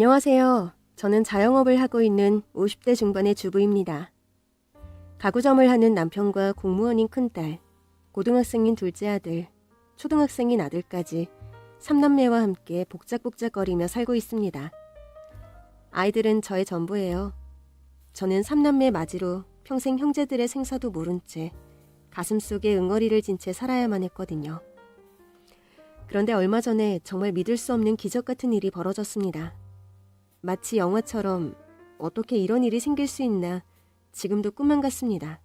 안녕하세요. 저는 자영업을 하고 있는 50대 중반의 주부입니다. 가구점을 하는 남편과 공무원인 큰딸, 고등학생인 둘째 아들, 초등학생인 아들까지 3남매와 함께 복작복작거리며 살고 있습니다. 아이들은 저의 전부예요. 저는 3남매 맞이로 평생 형제들의 생사도 모른 채 가슴속에 응어리를 진 채 살아야만 했거든요. 그런데 얼마 전에 정말 믿을 수 없는 기적 같은 일이 벌어졌습니다. 마치 영화처럼 어떻게 이런 일이 생길 수 있나 지금도 꿈만 같습니다.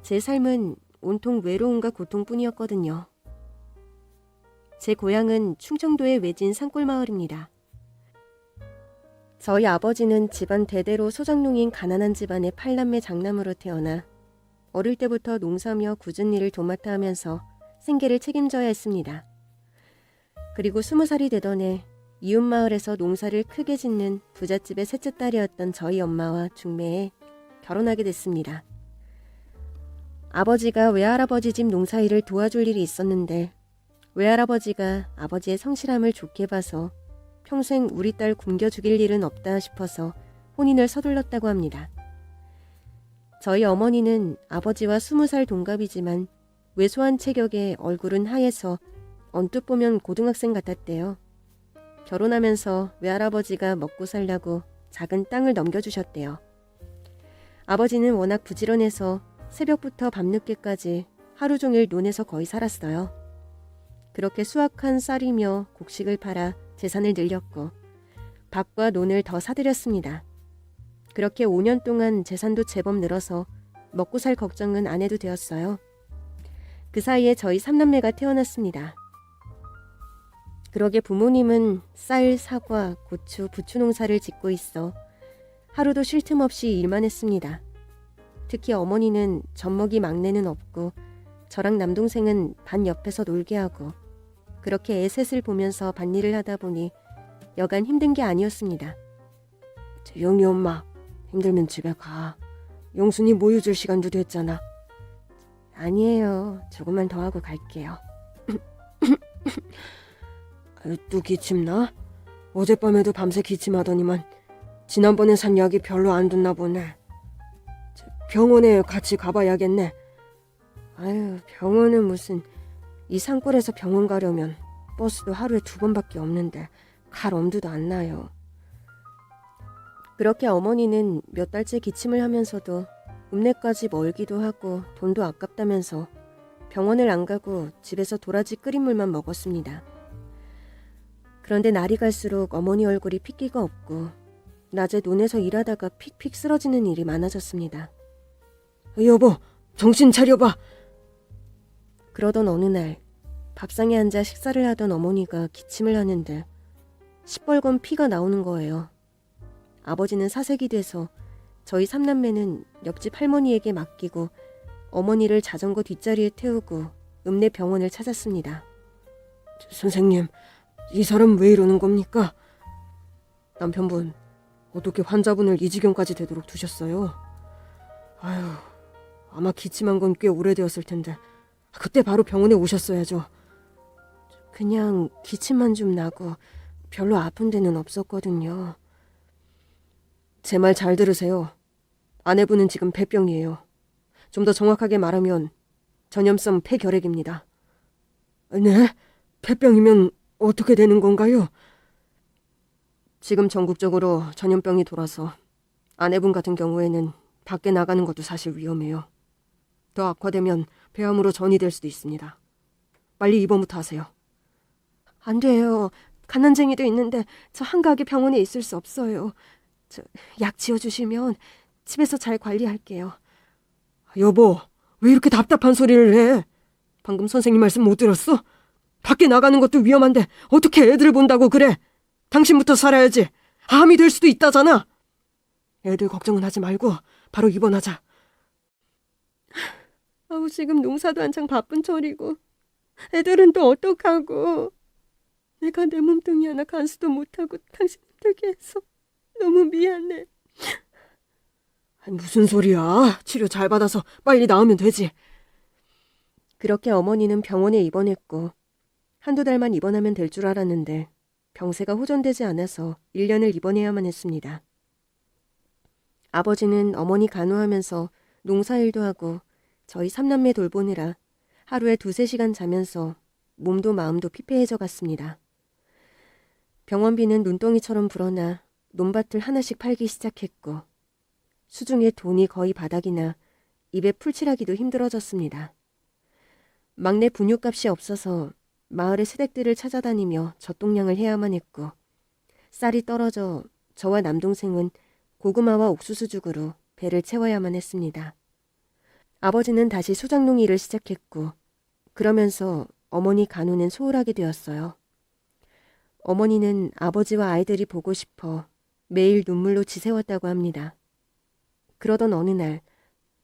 제 삶은 온통 외로움과 고통뿐이었거든요. 제 고향은 충청도의 외진 산골 마을입니다. 저희 아버지는 집안 대대로 소작농인 가난한 집안의 8남매 장남으로 태어나 어릴 때부터 농사며 굳은 일을 도맡아 하면서 생계를 책임져야 했습니다. 그리고 20살이 되던 해 이웃 마을에서 농사를 크게 짓는 부잣집의 셋째 딸이었던 저희 엄마와 중매에 결혼하게 됐습니다. 아버지가 외할아버지 집 농사일을 도와줄 일이 있었는데 외할아버지가 아버지의 성실함을 좋게 봐서 평생 우리 딸 굶겨 죽일 일은 없다 싶어서 혼인을 서둘렀다고 합니다. 저희 어머니는 아버지와 20살 동갑이지만 왜소한 체격에 얼굴은 하얘서 언뜻 보면 고등학생 같았대요. 결혼하면서 외할아버지가 먹고 살라고 작은 땅을 넘겨주셨대요. 아버지는 워낙 부지런해서 새벽부터 밤늦게까지 하루 종일 논에서 거의 살았어요. 그렇게 수확한 쌀이며 곡식을 팔아 재산을 늘렸고 밭과 논을 더 사들였습니다. 그렇게 5년 동안 재산도 제법 늘어서 먹고 살 걱정은 안 해도 되었어요. 그 사이에 저희 3남매가 태어났습니다. 그러게 부모님은 쌀, 사과, 고추, 부추 농사를 짓고 있어 하루도 쉴 틈 없이 일만 했습니다. 특히 어머니는 젖먹이 막내는 없고 저랑 남동생은 반 옆에서 놀게 하고 그렇게 애 셋을 보면서 밭일을 하다 보니 여간 힘든 게 아니었습니다. 조용히 엄마, 힘들면 집에 가. 용순이 모유 줄 시간도 됐잖아. 아니에요. 조금만 더 하고 갈게요. 또 기침나? 어젯밤에도 밤새 기침하더니만 지난번에 산 약이 별로 안 듣나 보네. 병원에 같이 가봐야겠네. 아유, 병원은 무슨. 이 산골에서 병원 가려면 버스도 하루에 2번밖에 없는데 갈 엄두도 안 나요. 그렇게 어머니는 몇 달째 기침을 하면서도 읍내까지 멀기도 하고 돈도 아깝다면서 병원을 안 가고 집에서 도라지 끓인 물만 먹었습니다. 그런데 날이 갈수록 어머니 얼굴이 핏기가 없고 낮에 논에서 일하다가 픽픽 쓰러지는 일이 많아졌습니다. 여보, 정신 차려봐. 그러던 어느 날 밥상에 앉아 식사를 하던 어머니가 기침을 하는데 시뻘건 피가 나오는 거예요. 아버지는 사색이 돼서 저희 3남매는 옆집 할머니에게 맡기고 어머니를 자전거 뒷자리에 태우고 읍내 병원을 찾았습니다. 선생님, 이 사람 왜 이러는 겁니까? 남편분, 어떻게 환자분을 이 지경까지 되도록 두셨어요? 아유, 아마 기침한 건 꽤 오래되었을 텐데 그때 바로 병원에 오셨어야죠. 그냥 기침만 좀 나고 별로 아픈 데는 없었거든요. 제 말 잘 들으세요. 아내분은 지금 폐병이에요. 좀 더 정확하게 말하면 전염성 폐결핵입니다. 네? 폐병이면 어떻게 되는 건가요? 지금 전국적으로 전염병이 돌아서 아내분 같은 경우에는 밖에 나가는 것도 사실 위험해요. 더 악화되면 폐암으로 전이될 수도 있습니다. 빨리 입원부터 하세요. 안 돼요. 갓난쟁이도 있는데 저 한가하게 병원에 있을 수 없어요. 약 지어주시면 집에서 잘 관리할게요. 여보, 왜 이렇게 답답한 소리를 해? 방금 선생님 말씀 못 들었어? 밖에 나가는 것도 위험한데 어떻게 애들을 본다고 그래? 당신부터 살아야지. 암이 될 수도 있다잖아. 애들 걱정은 하지 말고 바로 입원하자. 아우, 지금 농사도 한창 바쁜 철이고 애들은 또 어떡하고. 내가 내 몸뚱이 하나 간수도 못하고 당신 힘들게 해서 너무 미안해. 아니, 무슨 소리야. 치료 잘 받아서 빨리 나으면 되지. 그렇게 어머니는 병원에 입원했고 한두 달만 입원하면 될 줄 알았는데 병세가 호전되지 않아서 1년을 입원해야만 했습니다. 아버지는 어머니 간호하면서 농사일도 하고 저희 삼남매 돌보느라 하루에 2-3시간 자면서 몸도 마음도 피폐해져 갔습니다. 병원비는 눈덩이처럼 불어나 논밭을 하나씩 팔기 시작했고 수중에 돈이 거의 바닥이나 입에 풀칠하기도 힘들어졌습니다. 막내 분유값이 없어서 마을의 새댁들을 찾아다니며 젖동량을 해야만 했고 쌀이 떨어져 저와 남동생은 고구마와 옥수수죽으로 배를 채워야만 했습니다. 아버지는 다시 소작농 일을 시작했고 그러면서 어머니 간호는 소홀하게 되었어요. 어머니는 아버지와 아이들이 보고 싶어 매일 눈물로 지새웠다고 합니다. 그러던 어느 날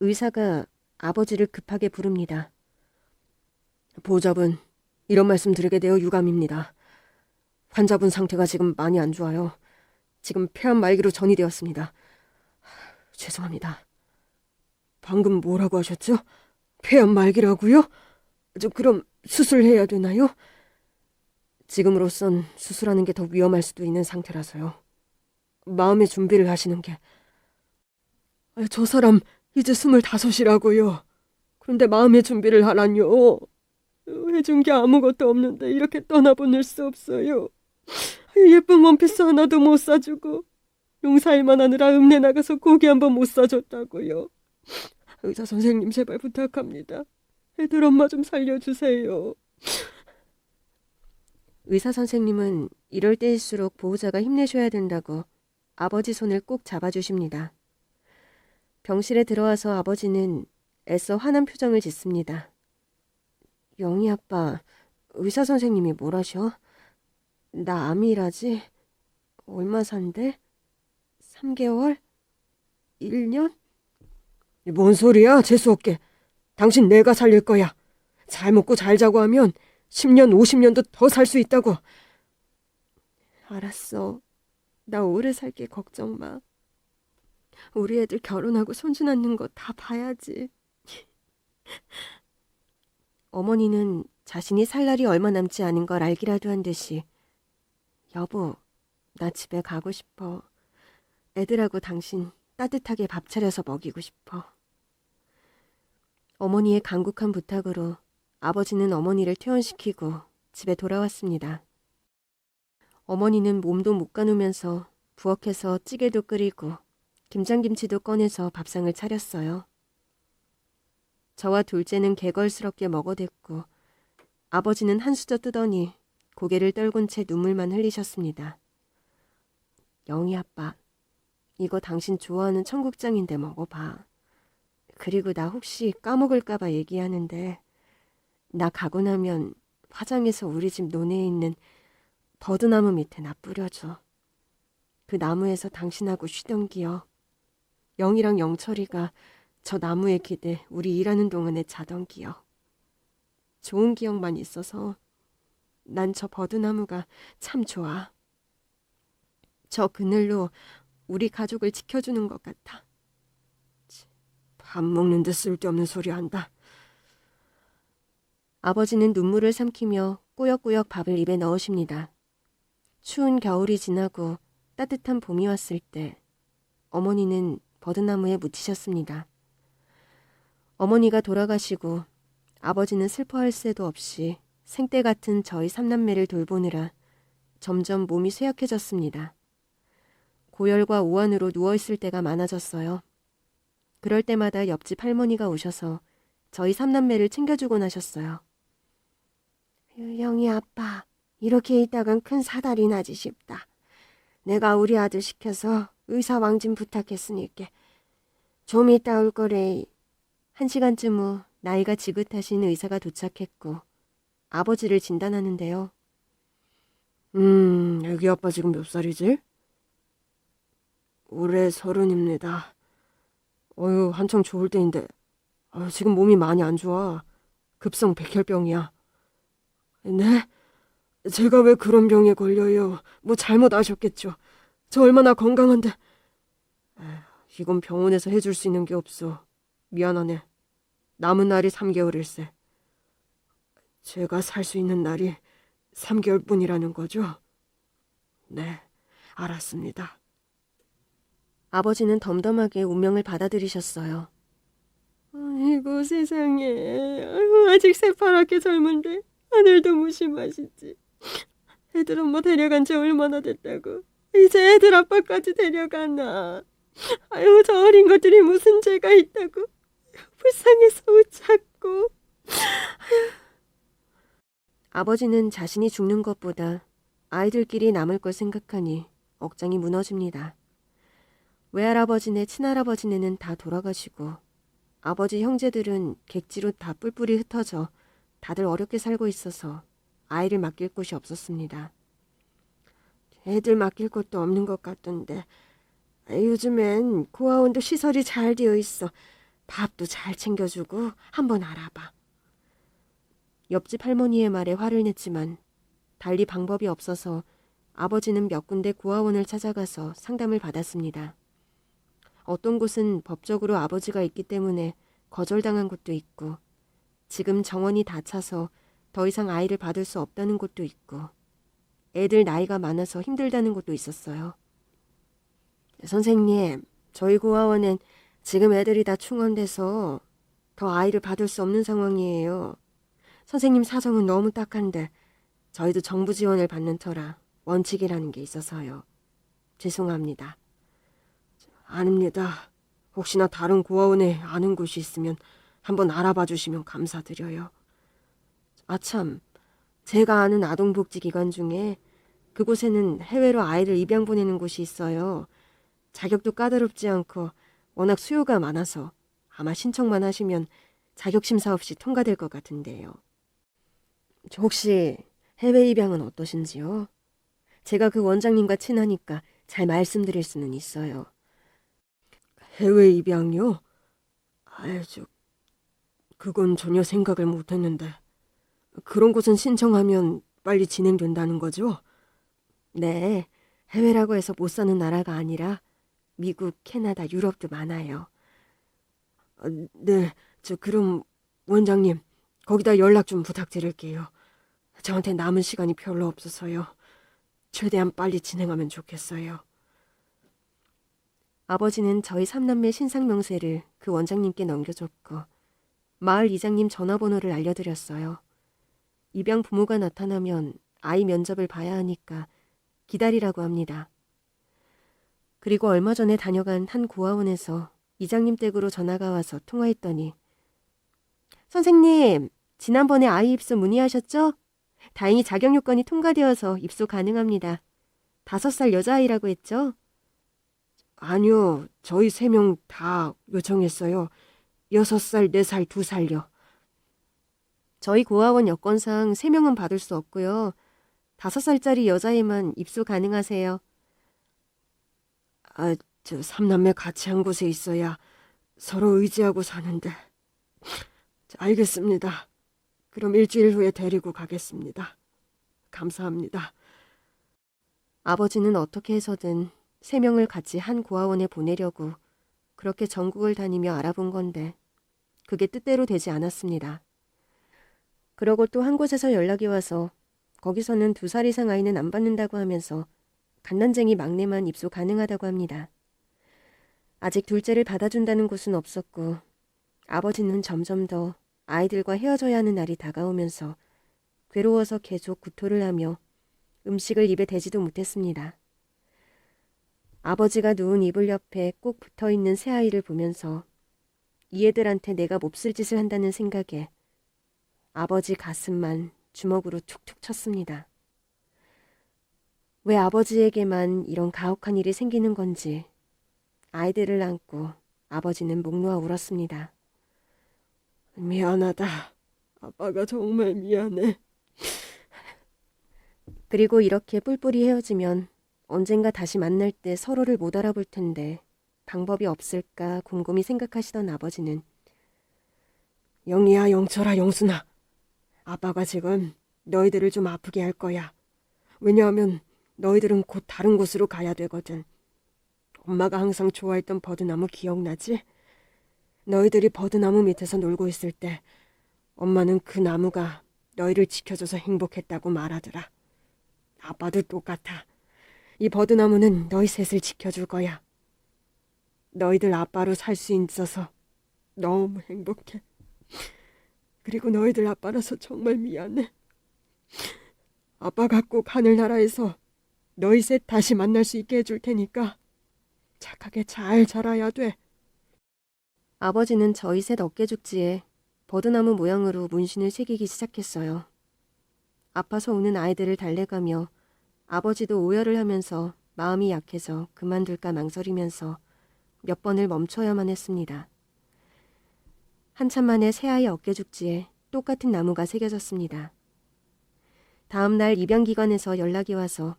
의사가 아버지를 급하게 부릅니다. 보호자분, 이런 말씀 드리게 되어 유감입니다. 환자분 상태가 지금 많이 안 좋아요. 지금 폐암 말기로 전이되었습니다. 죄송합니다. 방금 뭐라고 하셨죠? 폐암 말기라고요? 그럼 수술해야 되나요? 지금으로선 수술하는 게 더 위험할 수도 있는 상태라서요. 마음의 준비를 하시는 게. 저 사람 이제 25이라고요. 그런데 마음의 준비를 하라뇨. 해준 게 아무것도 없는데 이렇게 떠나보낼 수 없어요. 예쁜 원피스 하나도 못 사주고 농사일만 하느라 읍내 나가서 고기 한 번 못 사줬다고요. 의사 선생님 제발 부탁합니다. 애들 엄마 좀 살려주세요. 의사 선생님은 이럴 때일수록 보호자가 힘내셔야 된다고 아버지 손을 꼭 잡아주십니다. 병실에 들어와서 아버지는 애써 화난 표정을 짓습니다. 영희 아빠, 의사 선생님이 뭘 하셔? 나 암이라지? 얼마 산대? 3개월? 1년? 뭔 소리야, 재수없게. 당신 내가 살릴 거야. 잘 먹고 잘 자고 하면 10년, 50년도 더 살 수 있다고. 알았어. 나 오래 살게 걱정 마. 우리 애들 결혼하고 손주 낳는 거 다 봐야지. 어머니는 자신이 살 날이 얼마 남지 않은 걸 알기라도 한 듯이 여보, 나 집에 가고 싶어. 애들하고 당신 따뜻하게 밥 차려서 먹이고 싶어. 어머니의 간곡한 부탁으로 아버지는 어머니를 퇴원시키고 집에 돌아왔습니다. 어머니는 몸도 못 가누면서 부엌에서 찌개도 끓이고 김장김치도 꺼내서 밥상을 차렸어요. 저와 둘째는 개걸스럽게 먹어댔고 아버지는 한 수저 뜨더니 고개를 떨군 채 눈물만 흘리셨습니다. 영희 아빠, 이거 당신 좋아하는 청국장인데 먹어봐. 그리고 나 혹시 까먹을까봐 얘기하는데 나 가고 나면 화장해서 우리 집 논에 있는 버드나무 밑에 나 뿌려줘. 그 나무에서 당신하고 쉬던 기억. 영이랑 영철이가 저 나무에 기대 우리 일하는 동안에 자던 기억. 좋은 기억만 있어서 난 저 버드나무가 참 좋아. 저 그늘로 우리 가족을 지켜주는 것 같아. 밥 먹는데 쓸데없는 소리 한다. 아버지는 눈물을 삼키며 꾸역꾸역 밥을 입에 넣으십니다. 추운 겨울이 지나고 따뜻한 봄이 왔을 때 어머니는 버드나무에 묻히셨습니다. 어머니가 돌아가시고 아버지는 슬퍼할 새도 없이 생때 같은 저희 삼남매를 돌보느라 점점 몸이 쇠약해졌습니다. 고열과 오한으로 누워있을 때가 많아졌어요. 그럴 때마다 옆집 할머니가 오셔서 저희 삼남매를 챙겨주곤 하셨어요. 영희 아빠, 이렇게 있다간 큰 사달이 나지 싶다. 내가 우리 아들 시켜서 의사 왕진 부탁했으니까 좀 이따 올 거래. 1시간쯤 후 나이가 지긋하신 의사가 도착했고 아버지를 진단하는데요. 애기 아빠 지금 몇 살이지? 올해 30입니다. 한창 좋을 때인데 지금 몸이 많이 안 좋아. 급성 백혈병이야. 네? 제가 왜 그런 병에 걸려요? 뭐 잘못하셨겠죠. 저 얼마나 건강한데. 이건 병원에서 해줄 수 있는 게 없어. 미안하네. 남은 날이 3개월일세. 제가 살 수 있는 날이 3개월뿐이라는 거죠? 네, 알았습니다. 아버지는 덤덤하게 운명을 받아들이셨어요. 아이고 세상에. 아이고, 아직 새파랗게 젊은데 하늘도 무심하시지. 애들 엄마 데려간 지 얼마나 됐다고. 이제 애들 아빠까지 데려가나. 아유, 저 어린 것들이 무슨 죄가 있다고. 불쌍해서 웃자고. 아버지는 자신이 죽는 것보다 아이들끼리 남을 걸 생각하니 억장이 무너집니다. 외할아버지네 친할아버지네는 다 돌아가시고 아버지 형제들은 객지로 다 뿔뿔이 흩어져 다들 어렵게 살고 있어서 아이를 맡길 곳이 없었습니다. 애들 맡길 것도 없는 것 같던데. 요즘엔 고아원도 시설이 잘 되어 있어. 밥도 잘 챙겨주고 한번 알아봐. 옆집 할머니의 말에 화를 냈지만 달리 방법이 없어서 아버지는 몇 군데 고아원을 찾아가서 상담을 받았습니다. 어떤 곳은 법적으로 아버지가 있기 때문에 거절당한 곳도 있고 지금 정원이 다 차서 더 이상 아이를 받을 수 없다는 곳도 있고 애들 나이가 많아서 힘들다는 곳도 있었어요. 선생님, 저희 고아원엔 지금 애들이 다 충원돼서 더 아이를 받을 수 없는 상황이에요. 선생님 사정은 너무 딱한데 저희도 정부 지원을 받는 터라 원칙이라는 게 있어서요. 죄송합니다. 아닙니다. 혹시나 다른 고아원에 아는 곳이 있으면 한번 알아봐 주시면 감사드려요. 아참, 제가 아는 아동복지기관 중에 그곳에는 해외로 아이를 입양 보내는 곳이 있어요. 자격도 까다롭지 않고 워낙 수요가 많아서 아마 신청만 하시면 자격 심사 없이 통과될 것 같은데요. 혹시 해외 입양은 어떠신지요? 제가 그 원장님과 친하니까 잘 말씀드릴 수는 있어요. 해외 입양이요? 그건 전혀 생각을 못했는데. 그런 곳은 신청하면 빨리 진행된다는 거죠? 네, 해외라고 해서 못 사는 나라가 아니라 미국, 캐나다, 유럽도 많아요. 네, 그럼 원장님, 거기다 연락 좀 부탁드릴게요. 저한테 남은 시간이 별로 없어서요. 최대한 빨리 진행하면 좋겠어요. 아버지는 저희 삼남매 신상명세를 그 원장님께 넘겨줬고 마을 이장님 전화번호를 알려드렸어요. 입양 부모가 나타나면 아이 면접을 봐야 하니까 기다리라고 합니다. 그리고 얼마 전에 다녀간 한 고아원에서 이장님 댁으로 전화가 와서 통화했더니 선생님, 지난번에 아이 입소 문의하셨죠? 다행히 자격 요건이 통과되어서 입소 가능합니다. 5살 여자아이라고 했죠? 아니요, 저희 3명 다 요청했어요. 6살, 4살, 2살요. 저희 고아원 여건상 3명은 받을 수 없고요. 5살짜리 여자애만 입소 가능하세요. 저 3남매 같이 한 곳에 있어야 서로 의지하고 사는데. 알겠습니다. 그럼 일주일 후에 데리고 가겠습니다. 감사합니다. 아버지는 어떻게 해서든 3명을 같이 한 고아원에 보내려고 그렇게 전국을 다니며 알아본 건데 그게 뜻대로 되지 않았습니다. 그러고 또 한 곳에서 연락이 와서 거기서는 2살 이상 아이는 안 받는다고 하면서 갓난쟁이 막내만 입소 가능하다고 합니다. 아직 둘째를 받아준다는 곳은 없었고 아버지는 점점 더 아이들과 헤어져야 하는 날이 다가오면서 괴로워서 계속 구토를 하며 음식을 입에 대지도 못했습니다. 아버지가 누운 이불 옆에 꼭 붙어있는 새아이를 보면서 이 애들한테 내가 몹쓸 짓을 한다는 생각에 아버지 가슴만 주먹으로 툭툭 쳤습니다. 왜 아버지에게만 이런 가혹한 일이 생기는 건지 아이들을 안고 아버지는 목 놓아 울었습니다. 미안하다. 아빠가 정말 미안해. 그리고 이렇게 뿔뿔이 헤어지면 언젠가 다시 만날 때 서로를 못 알아볼 텐데 방법이 없을까 곰곰이 생각하시던 아버지는 영희야, 영철아, 영순아. 아빠가 지금 너희들을 좀 아프게 할 거야. 왜냐하면 너희들은 곧 다른 곳으로 가야 되거든. 엄마가 항상 좋아했던 버드나무 기억나지? 너희들이 버드나무 밑에서 놀고 있을 때 엄마는 그 나무가 너희를 지켜줘서 행복했다고 말하더라. 아빠도 똑같아. 이 버드나무는 너희 셋을 지켜줄 거야. 너희들 아빠로 살 수 있어서 너무 행복해. 그리고 너희들 아빠라서 정말 미안해. 아빠가 꼭 하늘나라에서 너희 셋 다시 만날 수 있게 해줄 테니까 착하게 잘 자라야 돼. 아버지는 저희 셋 어깨죽지에 버드나무 모양으로 문신을 새기기 시작했어요. 아파서 우는 아이들을 달래가며 아버지도 오열을 하면서 마음이 약해져 그만둘까 망설이면서 몇 번을 멈춰야만 했습니다. 한참 만에 새아이 어깨죽지에 똑같은 나무가 새겨졌습니다. 다음 날 입양기관에서 연락이 와서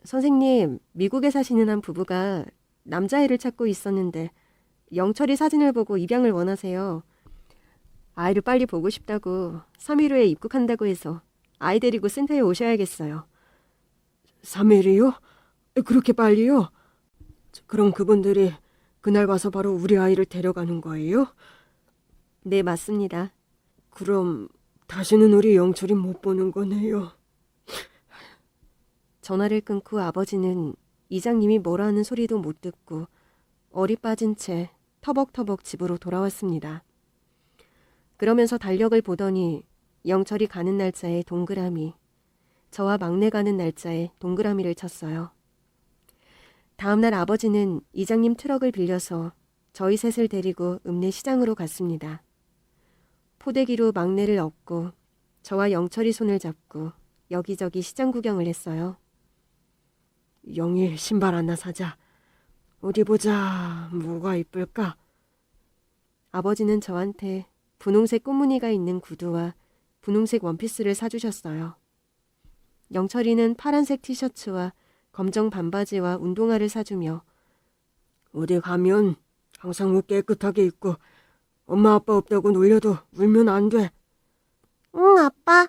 선생님, 미국에 사시는 한 부부가 남자애를 찾고 있었는데 영철이 사진을 보고 입양을 원하세요. 아이를 빨리 보고 싶다고 3일 후에 입국한다고 해서 아이 데리고 센터에 오셔야겠어요. 3일이요? 그렇게 빨리요? 그럼 그분들이 그날 와서 바로 우리 아이를 데려가는 거예요? 네, 맞습니다. 그럼 다시는 우리 영철이 못 보는 거네요. 전화를 끊고 아버지는 이장님이 뭐라 하는 소리도 못 듣고 어리 빠진 채 터벅터벅 집으로 돌아왔습니다. 그러면서 달력을 보더니 영철이 가는 날짜에 동그라미, 저와 막내 가는 날짜에 동그라미를 쳤어요. 다음날 아버지는 이장님 트럭을 빌려서 저희 셋을 데리고 읍내 시장으로 갔습니다. 포대기로 막내를 업고 저와 영철이 손을 잡고 여기저기 시장 구경을 했어요. 영희 신발 하나 사자. 어디 보자. 뭐가 이쁠까? 아버지는 저한테 분홍색 꽃무늬가 있는 구두와 분홍색 원피스를 사주셨어요. 영철이는 파란색 티셔츠와 검정 반바지와 운동화를 사주며 어디 가면 항상 옷 깨끗하게 입고 엄마 아빠 없다고 놀려도 울면 안 돼. 응, 아빠.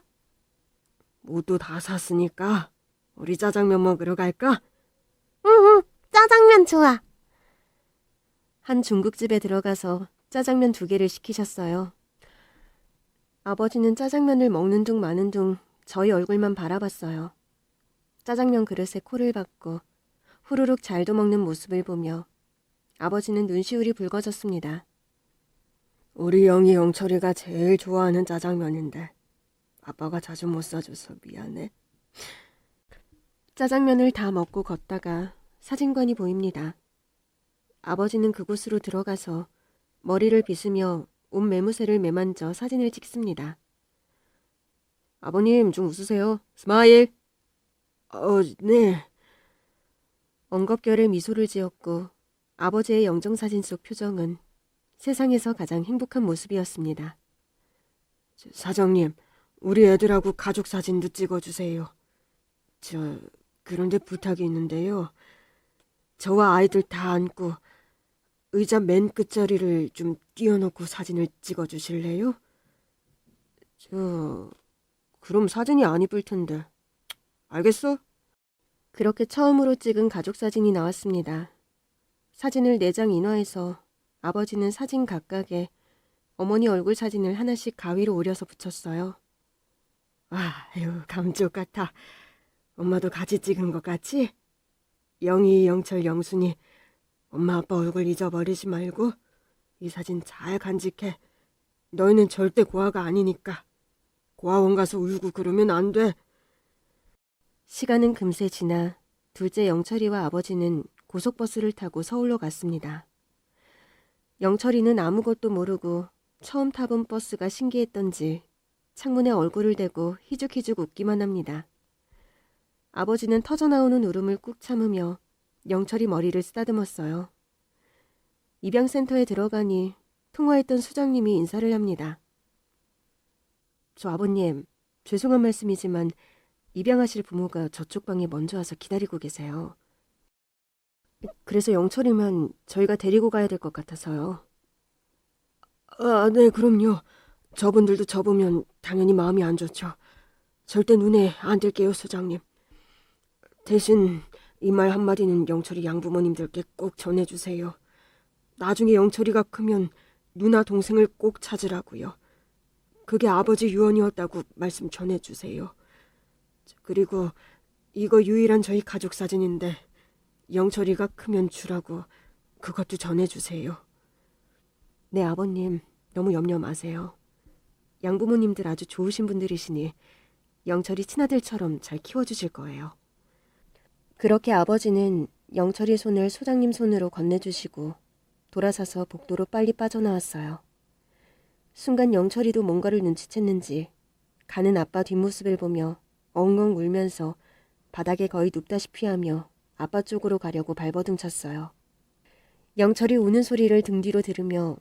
옷도 다 샀으니까 우리 짜장면 먹으러 갈까? 응, 짜장면 좋아. 한 중국집에 들어가서 짜장면 2개를 시키셨어요. 아버지는 짜장면을 먹는 둥 마는 둥 저희 얼굴만 바라봤어요. 짜장면 그릇에 코를 박고 후루룩 잘도 먹는 모습을 보며 아버지는 눈시울이 붉어졌습니다. 우리 영희 영철이가 제일 좋아하는 짜장면인데 아빠가 자주 못 사줘서 미안해. 짜장면을 다 먹고 걷다가 사진관이 보입니다. 아버지는 그곳으로 들어가서 머리를 빗으며 옷 매무새를 매만져 사진을 찍습니다. 아버님 좀 웃으세요. 스마일. 네. 엉겁결에 미소를 지었고 아버지의 영정사진 속 표정은 세상에서 가장 행복한 모습이었습니다. 사장님, 우리 애들하고 가족 사진도 찍어주세요. 그런데 부탁이 있는데요. 저와 아이들 다 앉고 의자 맨 끝자리를 좀 띄워놓고 사진을 찍어주실래요? 그럼 사진이 안 이쁠 텐데. 알겠어? 그렇게 처음으로 찍은 가족사진이 나왔습니다. 사진을 4장 인화해서 아버지는 사진 각각에 어머니 얼굴 사진을 하나씩 가위로 오려서 붙였어요. 아유, 감쪽 같아. 엄마도 같이 찍은 것 같지? 영희, 영철, 영순이 엄마 아빠 얼굴 잊어버리지 말고 이 사진 잘 간직해. 너희는 절대 고아가 아니니까. 고아원 가서 울고 그러면 안 돼. 시간은 금세 지나 둘째 영철이와 아버지는 고속버스를 타고 서울로 갔습니다. 영철이는 아무것도 모르고 처음 타본 버스가 신기했던지 창문에 얼굴을 대고 희죽희죽 웃기만 합니다. 아버지는 터져나오는 울음을 꾹 참으며 영철이 머리를 쓰다듬었어요. 입양센터에 들어가니 통화했던 수장님이 인사를 합니다. 저 아버님, 죄송한 말씀이지만 입양하실 부모가 저쪽 방에 먼저 와서 기다리고 계세요. 그래서 영철이만 저희가 데리고 가야 될 것 같아서요. 네, 그럼요. 저분들도 저 보면 당연히 마음이 안 좋죠. 절대 눈에 안 띌게요, 소장님. 대신 이 말 한마디는 영철이 양부모님들께 꼭 전해주세요. 나중에 영철이가 크면 누나 동생을 꼭 찾으라고요. 그게 아버지 유언이었다고 말씀 전해주세요. 그리고 이거 유일한 저희 가족 사진인데 영철이가 크면 주라고 그것도 전해주세요. 네, 아버님. 너무 염려 마세요. 양부모님들 아주 좋으신 분들이시니 영철이 친아들처럼 잘 키워주실 거예요. 그렇게 아버지는 영철이 손을 소장님 손으로 건네주시고 돌아서서 복도로 빨리 빠져나왔어요. 순간 영철이도 뭔가를 눈치챘는지 가는 아빠 뒷모습을 보며 엉엉 울면서 바닥에 거의 눕다시피 하며 아빠 쪽으로 가려고 발버둥 쳤어요. 영철이 우는 소리를 등 뒤로 들으며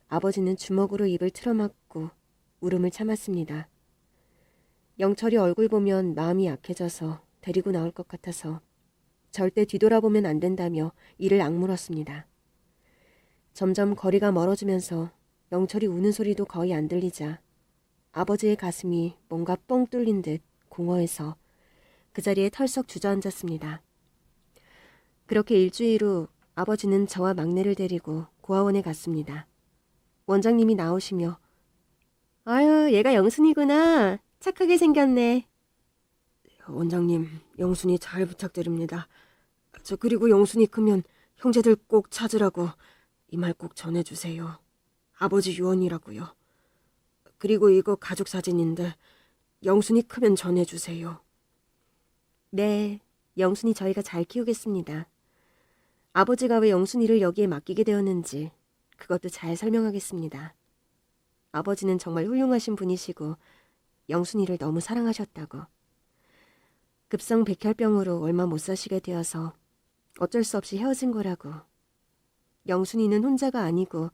아버지는 주먹으로 입을 틀어막고 울음을 참았습니다. 영철이 얼굴 보면 마음이 약해져서 데리고 나올 것 같아서 절대 뒤돌아보면 안 된다며 이를 악물었습니다. 점점 거리가 멀어지면서 영철이 우는 소리도 거의 안 들리자 아버지의 가슴이 뭔가 뻥 뚫린 듯 공허해서 그 자리에 털썩 주저앉았습니다. 그렇게 일주일 후 아버지는 저와 막내를 데리고 고아원에 갔습니다. 원장님이 나오시며 아유, 얘가 영순이구나. 착하게 생겼네. 원장님, 영순이 잘 부탁드립니다. 저 그리고 영순이 크면 형제들 꼭 찾으라고 이 말 꼭 전해주세요. 아버지 유언이라고요. 그리고 이거 가족 사진인데 영순이 크면 전해주세요. 네, 영순이 저희가 잘 키우겠습니다. 아버지가 왜 영순이를 여기에 맡기게 되었는지 그것도 잘 설명하겠습니다. 아버지는 정말 훌륭하신 분이시고 영순이를 너무 사랑하셨다고. 급성 백혈병으로 얼마 못 사시게 되어서 어쩔 수 없이 헤어진 거라고. 영순이는 혼자가 아니고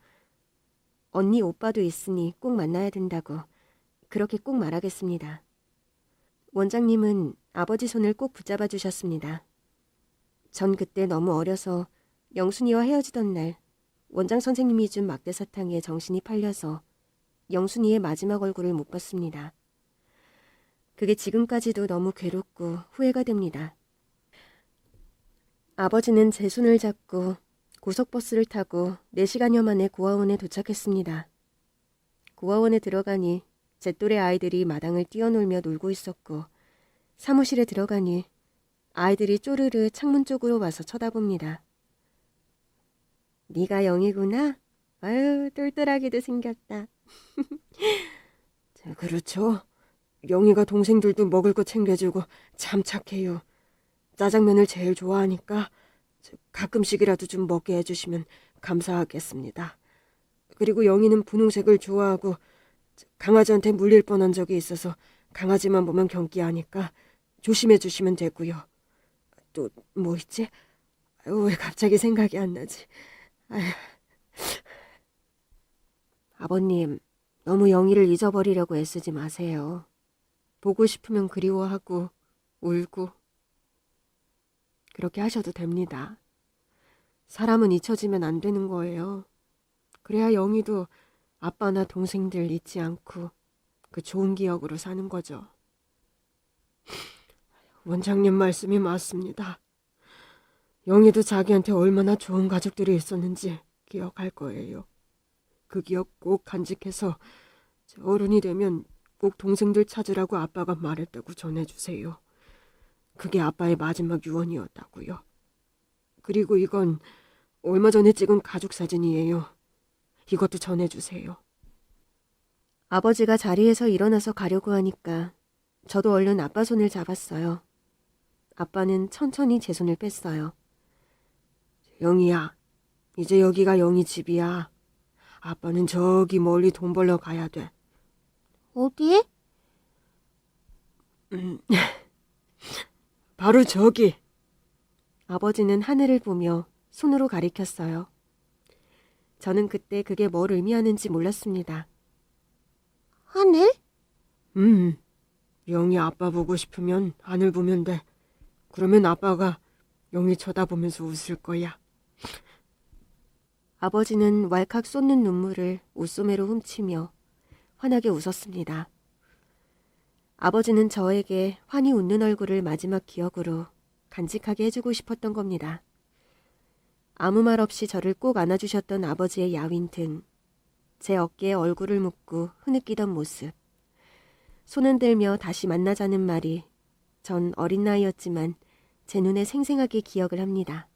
언니 오빠도 있으니 꼭 만나야 된다고 그렇게 꼭 말하겠습니다. 원장님은 아버지 손을 꼭 붙잡아 주셨습니다. 전 그때 너무 어려서 영순이와 헤어지던 날 원장 선생님이 준 막대사탕에 정신이 팔려서 영순이의 마지막 얼굴을 못 봤습니다. 그게 지금까지도 너무 괴롭고 후회가 됩니다. 아버지는 제 손을 잡고 고속버스를 타고 4시간여 만에 고아원에 도착했습니다. 고아원에 들어가니 제 또래 아이들이 마당을 뛰어놀며 놀고 있었고 사무실에 들어가니 아이들이 쪼르르 창문 쪽으로 와서 쳐다봅니다. 네가 영이구나? 아유, 똘똘하게도 생겼다. 그렇죠. 영희가 동생들도 먹을 거 챙겨주고 참 착해요. 짜장면을 제일 좋아하니까 가끔씩이라도 좀 먹게 해주시면 감사하겠습니다. 그리고 영희는 분홍색을 좋아하고 강아지한테 물릴 뻔한 적이 있어서 강아지만 보면 경기하니까 조심해 주시면 되고요. 또 뭐 있지? 왜 갑자기 생각이 안 나지? 아휴. 아버님, 너무 영희를 잊어버리려고 애쓰지 마세요. 보고 싶으면 그리워하고 울고 그렇게 하셔도 됩니다. 사람은 잊혀지면 안 되는 거예요. 그래야 영희도 아빠나 동생들 잊지 않고 그 좋은 기억으로 사는 거죠. 원장님 말씀이 맞습니다. 영희도 자기한테 얼마나 좋은 가족들이 있었는지 기억할 거예요. 그 기억 꼭 간직해서 어른이 되면 꼭 동생들 찾으라고 아빠가 말했다고 전해주세요. 그게 아빠의 마지막 유언이었다고요. 그리고 이건 얼마 전에 찍은 가족 사진이에요. 이것도 전해주세요. 아버지가 자리에서 일어나서 가려고 하니까 저도 얼른 아빠 손을 잡았어요. 아빠는 천천히 제 손을 뺐어요. 영희야, 이제 여기가 영희 집이야. 아빠는 저기 멀리 돈 벌러 가야 돼. 어디? 바로 저기. 아버지는 하늘을 보며 손으로 가리켰어요. 저는 그때 그게 뭘 의미하는지 몰랐습니다. 하늘? 영희 아빠 보고 싶으면 하늘 보면 돼. 그러면 아빠가 영희 쳐다보면서 웃을 거야. 아버지는 왈칵 쏟는 눈물을 옷소매로 훔치며 환하게 웃었습니다. 아버지는 저에게 환히 웃는 얼굴을 마지막 기억으로 간직하게 해주고 싶었던 겁니다. 아무 말 없이 저를 꼭 안아주셨던 아버지의 야윈 등, 제 어깨에 얼굴을 묻고 흐느끼던 모습, 손 흔들며 다시 만나자는 말이 전 어린 나이였지만 제 눈에 생생하게 기억을 합니다.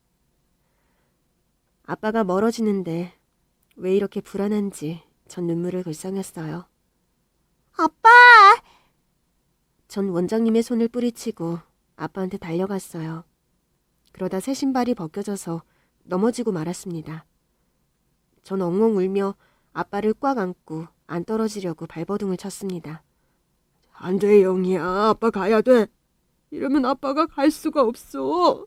아빠가 멀어지는데 왜 이렇게 불안한지 전 눈물을 글썽였어요. 아빠! 전 원장님의 손을 뿌리치고 아빠한테 달려갔어요. 그러다 새 신발이 벗겨져서 넘어지고 말았습니다. 전 엉엉 울며 아빠를 꽉 안고 안 떨어지려고 발버둥을 쳤습니다. 안 돼, 영희야. 아빠 가야 돼. 이러면 아빠가 갈 수가 없어.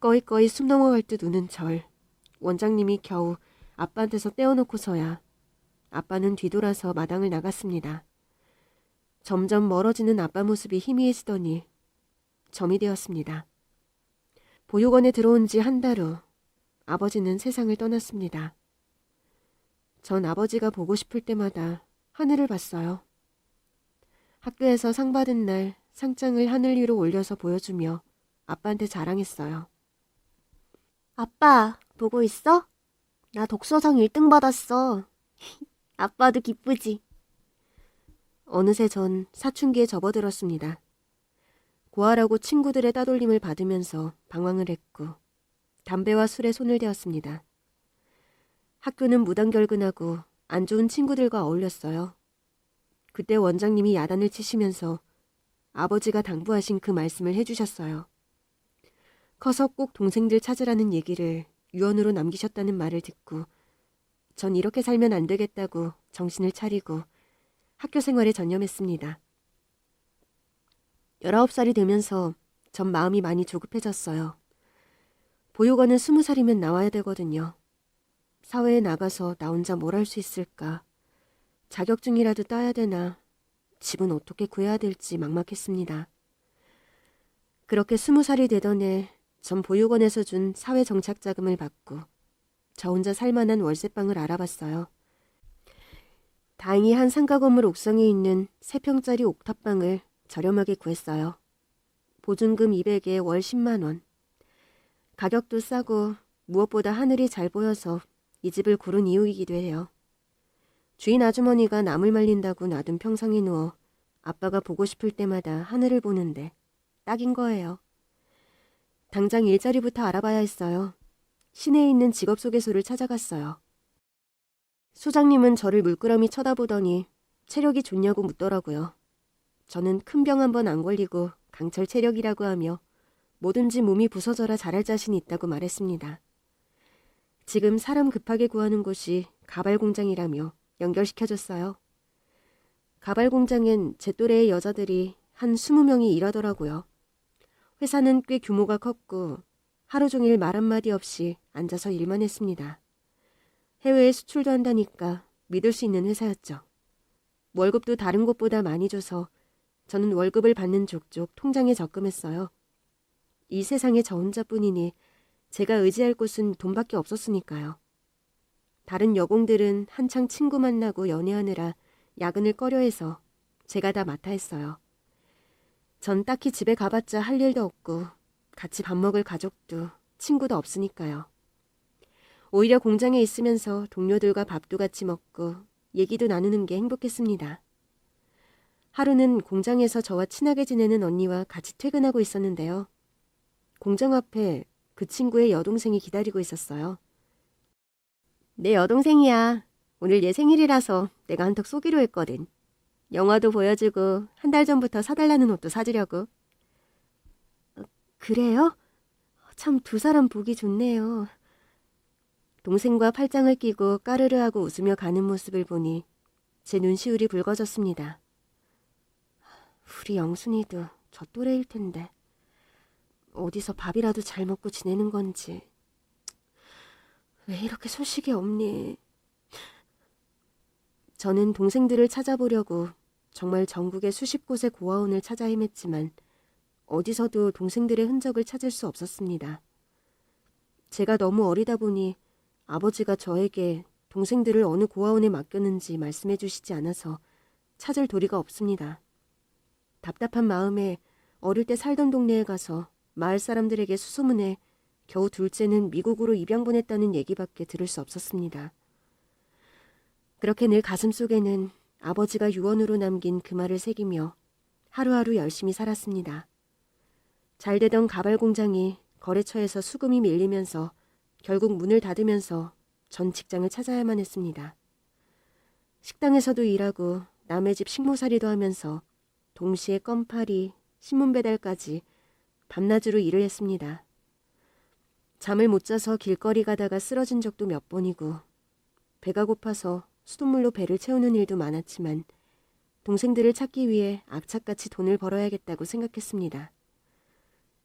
꺼이꺼이 숨 넘어갈 듯 우는 절. 원장님이 겨우 아빠한테서 떼어놓고서야 아빠는 뒤돌아서 마당을 나갔습니다. 점점 멀어지는 아빠 모습이 희미해지더니 점이 되었습니다. 보육원에 들어온 지 한 달 후 아버지는 세상을 떠났습니다. 전 아버지가 보고 싶을 때마다 하늘을 봤어요. 학교에서 상 받은 날 상장을 하늘 위로 올려서 보여주며 아빠한테 자랑했어요. 아빠, 보고 있어? 나 독서상 1등 받았어. 아빠도 기쁘지? 어느새 전 사춘기에 접어들었습니다. 고아라고 친구들의 따돌림을 받으면서 방황을 했고 담배와 술에 손을 대었습니다. 학교는 무단결근하고 안 좋은 친구들과 어울렸어요. 그때 원장님이 야단을 치시면서 아버지가 당부하신 그 말씀을 해주셨어요. 커서 꼭 동생들 찾으라는 얘기를 유언으로 남기셨다는 말을 듣고 전 이렇게 살면 안 되겠다고 정신을 차리고 학교 생활에 전념했습니다. 19살이 되면서 전 마음이 많이 조급해졌어요. 보육원은 20살이면 나와야 되거든요. 사회에 나가서 나 혼자 뭘 할 수 있을까? 자격증이라도 따야 되나? 집은 어떻게 구해야 될지 막막했습니다. 그렇게 20살이 되던 해 전 보육원에서 준 사회정착자금을 받고 저 혼자 살만한 월세방을 알아봤어요. 다행히 한 상가 건물 옥상에 있는 3평짜리 옥탑방을 저렴하게 구했어요. 보증금 200에 월 10만 원. 가격도 싸고 무엇보다 하늘이 잘 보여서 이 집을 고른 이유이기도 해요. 주인 아주머니가 나물 말린다고 놔둔 평상에 누워 아빠가 보고 싶을 때마다 하늘을 보는데 딱인 거예요. 당장 일자리부터 알아봐야 했어요. 시내에 있는 직업소개소를 찾아갔어요. 소장님은 저를 물끄러미 쳐다보더니 체력이 좋냐고 묻더라고요. 저는 큰 병 한 번 안 걸리고 강철 체력이라고 하며 뭐든지 몸이 부서져라 잘할 자신이 있다고 말했습니다. 지금 사람 급하게 구하는 곳이 가발 공장이라며 연결시켜줬어요. 가발 공장엔 제 또래의 여자들이 한 20명이 일하더라고요. 회사는 꽤 규모가 컸고 하루 종일 말 한마디 없이 앉아서 일만 했습니다. 해외에 수출도 한다니까 믿을 수 있는 회사였죠. 월급도 다른 곳보다 많이 줘서 저는 월급을 받는 족족 통장에 적금했어요. 이 세상에 저 혼자뿐이니 제가 의지할 곳은 돈밖에 없었으니까요. 다른 여공들은 한창 친구 만나고 연애하느라 야근을 꺼려해서 제가 다 맡아 했어요. 전 딱히 집에 가봤자 할 일도 없고 같이 밥 먹을 가족도 친구도 없으니까요. 오히려 공장에 있으면서 동료들과 밥도 같이 먹고 얘기도 나누는 게 행복했습니다. 하루는 공장에서 저와 친하게 지내는 언니와 같이 퇴근하고 있었는데요. 공장 앞에 그 친구의 여동생이 기다리고 있었어요. 내 여동생이야. 오늘 얘 생일이라서 내가 한턱 쏘기로 했거든. 영화도 보여주고 한 달 전부터 사달라는 옷도 사주려고. 그래요? 참 두 사람 보기 좋네요. 동생과 팔짱을 끼고 까르르하고 웃으며 가는 모습을 보니 제 눈시울이 붉어졌습니다. 우리 영순이도 저 또래일 텐데 어디서 밥이라도 잘 먹고 지내는 건지. 왜 이렇게 소식이 없니? 저는 동생들을 찾아보려고 정말 전국의 수십 곳의 고아원을 찾아 헤맸지만 어디서도 동생들의 흔적을 찾을 수 없었습니다. 제가 너무 어리다 보니 아버지가 저에게 동생들을 어느 고아원에 맡겼는지 말씀해 주시지 않아서 찾을 도리가 없습니다. 답답한 마음에 어릴 때 살던 동네에 가서 마을 사람들에게 수소문해 겨우 둘째는 미국으로 입양 보냈다는 얘기밖에 들을 수 없었습니다. 그렇게 늘 가슴속에는 아버지가 유언으로 남긴 그 말을 새기며 하루하루 열심히 살았습니다. 잘 되던 가발 공장이 거래처에서 수금이 밀리면서 결국 문을 닫으면서 전 직장을 찾아야만 했습니다. 식당에서도 일하고 남의 집 식모살이도 하면서 동시에 껌팔이, 신문 배달까지 밤낮으로 일을 했습니다. 잠을 못 자서 길거리 가다가 쓰러진 적도 몇 번이고 배가 고파서 수돗물로 배를 채우는 일도 많았지만 동생들을 찾기 위해 악착같이 돈을 벌어야겠다고 생각했습니다.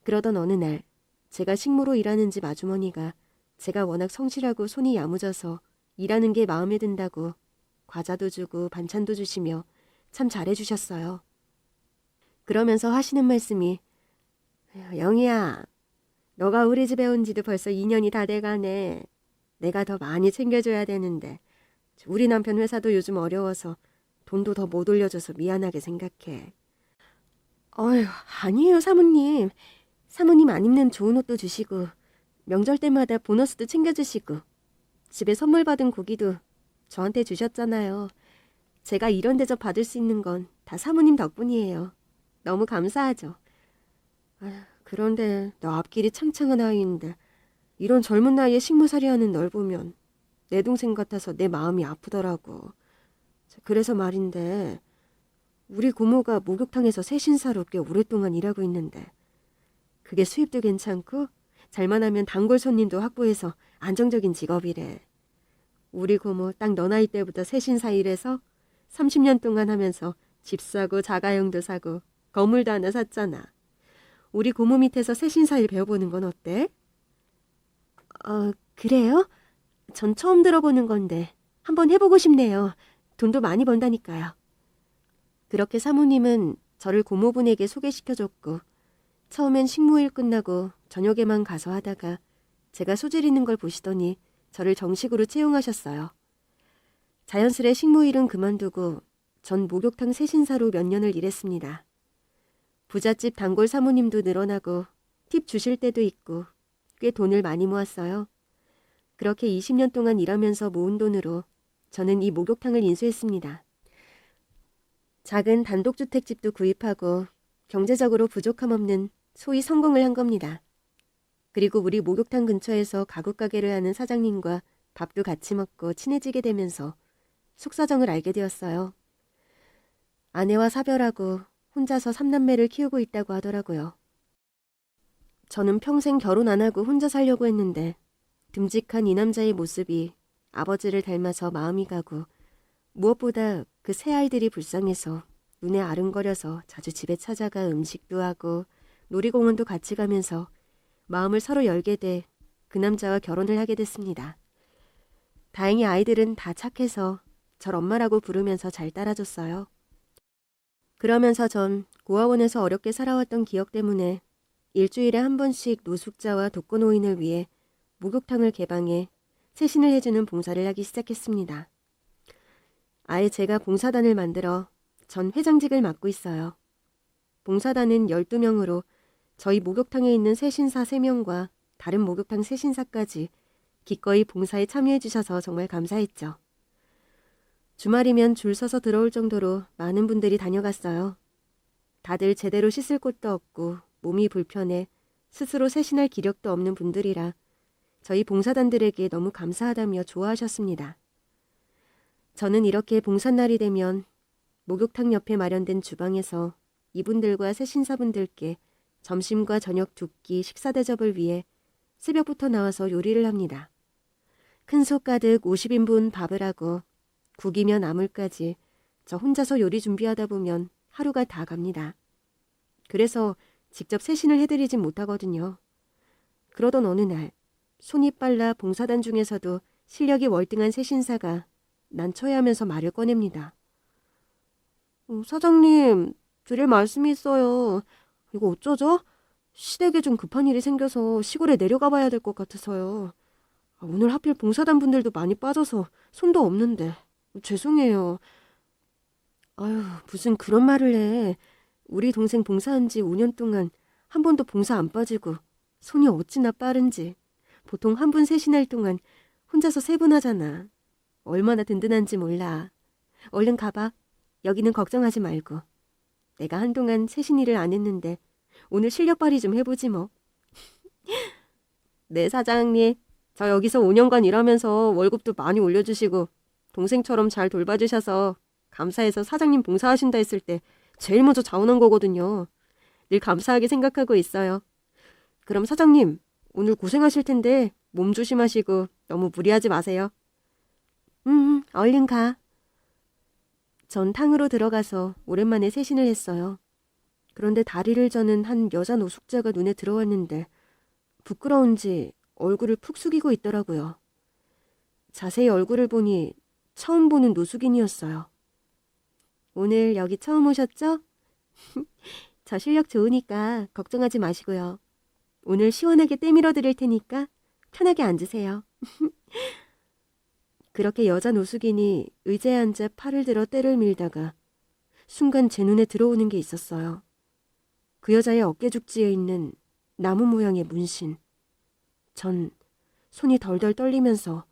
그러던 어느 날 제가 식모로 일하는 집 아주머니가 제가 워낙 성실하고 손이 야무져서 일하는 게 마음에 든다고 과자도 주고 반찬도 주시며 참 잘해주셨어요. 그러면서 하시는 말씀이 영희야, 너가 우리 집에 온 지도 벌써 2년이 다 돼가네. 내가 더 많이 챙겨줘야 되는데 우리 남편 회사도 요즘 어려워서 돈도 더 못 올려줘서 미안하게 생각해. 어휴, 아니에요 사모님. 사모님 안 입는 좋은 옷도 주시고 명절 때마다 보너스도 챙겨주시고 집에 선물 받은 고기도 저한테 주셨잖아요. 제가 이런 대접 받을 수 있는 건 다 사모님 덕분이에요. 너무 감사하죠. 그런데 너 앞길이 창창한 아이인데 이런 젊은 나이에 식모살이 하는 널 보면 내 동생 같아서 내 마음이 아프더라고. 그래서 말인데 우리 고모가 목욕탕에서 새신사로 꽤 오랫동안 일하고 있는데 그게 수입도 괜찮고 잘만 하면 단골 손님도 확보해서 안정적인 직업이래. 우리 고모 딱 너 나이 때부터 새신사 일해서 30년 동안 하면서 집 사고 자가용도 사고 건물도 하나 샀잖아. 우리 고모 밑에서 새신사 일 배워보는 건 어때? 그래요? 전 처음 들어보는 건데 한번 해보고 싶네요. 돈도 많이 번다니까요. 그렇게 사모님은 저를 고모분에게 소개시켜줬고 처음엔 식모일 끝나고 저녁에만 가서 하다가 제가 소질 있는 걸 보시더니 저를 정식으로 채용하셨어요. 자연스레 식모일은 그만두고 전 목욕탕 새신사로 몇 년을 일했습니다. 부잣집 단골 사모님도 늘어나고 팁 주실 때도 있고 꽤 돈을 많이 모았어요. 그렇게 20년 동안 일하면서 모은 돈으로 저는 이 목욕탕을 인수했습니다. 작은 단독주택집도 구입하고 경제적으로 부족함 없는 소위 성공을 한 겁니다. 그리고 우리 목욕탕 근처에서 가구 가게를 하는 사장님과 밥도 같이 먹고 친해지게 되면서 속사정을 알게 되었어요. 아내와 사별하고 혼자서 3남매를 키우고 있다고 하더라고요. 저는 평생 결혼 안 하고 혼자 살려고 했는데 듬직한 이 남자의 모습이 아버지를 닮아서 마음이 가고 무엇보다 그 새 아이들이 불쌍해서 눈에 아른거려서 자주 집에 찾아가 음식도 하고 놀이공원도 같이 가면서 마음을 서로 열게 돼 그 남자와 결혼을 하게 됐습니다. 다행히 아이들은 다 착해서 절 엄마라고 부르면서 잘 따라줬어요. 그러면서 전 고아원에서 어렵게 살아왔던 기억 때문에 일주일에 한 번씩 노숙자와 독거노인을 위해 목욕탕을 개방해 세신을 해주는 봉사를 하기 시작했습니다. 아예 제가 봉사단을 만들어 전 회장직을 맡고 있어요. 봉사단은 12명으로 저희 목욕탕에 있는 새신사 3명과 다른 목욕탕 새신사까지 기꺼이 봉사에 참여해 주셔서 정말 감사했죠. 주말이면 줄 서서 들어올 정도로 많은 분들이 다녀갔어요. 다들 제대로 씻을 곳도 없고 몸이 불편해 스스로 세신할 기력도 없는 분들이라 저희 봉사단들에게 너무 감사하다며 좋아하셨습니다. 저는 이렇게 봉삿날이 되면 목욕탕 옆에 마련된 주방에서 이분들과 새신사분들께 점심과 저녁 2끼 식사 대접을 위해 새벽부터 나와서 요리를 합니다. 큰 솥 가득 50인분 밥을 하고 국이며 나물까지 저 혼자서 요리 준비하다 보면 하루가 다 갑니다. 그래서 직접 세신을 해드리진 못하거든요. 그러던 어느 날 손이 빨라 봉사단 중에서도 실력이 월등한 새신사가 난처해하면서 말을 꺼냅니다. 사장님, 드릴 말씀이 있어요. 이거 어쩌죠? 시댁에 좀 급한 일이 생겨서 시골에 내려가 봐야 될 것 같아서요. 오늘 하필 봉사단 분들도 많이 빠져서 손도 없는데 죄송해요. 아유, 무슨 그런 말을 해. 우리 동생 봉사한 지 5년 동안 한 번도 봉사 안 빠지고 손이 어찌나 빠른지. 보통 한 분 세신할 동안 혼자서 3분 하잖아. 얼마나 든든한지 몰라. 얼른 가봐. 여기는 걱정하지 말고. 내가 한동안 세신 일을 안 했는데 오늘 실력 발휘 좀 해보지 뭐. 네, 사장님. 저 여기서 5년간 일하면서 월급도 많이 올려주시고 동생처럼 잘 돌봐주셔서 감사해서 사장님 봉사하신다 했을 때 제일 먼저 자원한 거거든요. 늘 감사하게 생각하고 있어요. 그럼 사장님, 오늘 고생하실 텐데 몸 조심하시고 너무 무리하지 마세요. 얼른 가. 전 탕으로 들어가서 오랜만에 세신을 했어요. 그런데 다리를 저는 한 여자 노숙자가 눈에 들어왔는데 부끄러운지 얼굴을 푹 숙이고 있더라고요. 자세히 얼굴을 보니 처음 보는 노숙인이었어요. 오늘 여기 처음 오셨죠? 저 실력 좋으니까 걱정하지 마시고요. 오늘 시원하게 때밀어 드릴 테니까 편하게 앉으세요. 그렇게 여자 노숙인이 의자에 앉아 팔을 들어 때를 밀다가 순간 제 눈에 들어오는 게 있었어요. 그 여자의 어깨 죽지에 있는 나무 모양의 문신. 전 손이 덜덜 떨리면서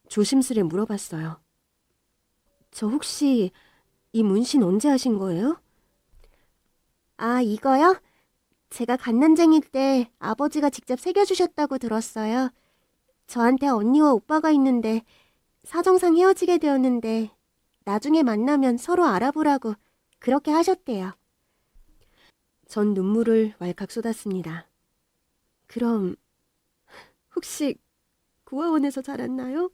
조심스레 물어봤어요. 저 혹시 이 문신 언제 하신 거예요? 아, 이거요? 제가 갓난쟁이 때 아버지가 직접 새겨주셨다고 들었어요. 저한테 언니와 오빠가 있는데 사정상 헤어지게 되었는데 나중에 만나면 서로 알아보라고 그렇게 하셨대요. 전 눈물을 왈칵 쏟았습니다. 그럼 혹시 구화원에서 자랐나요?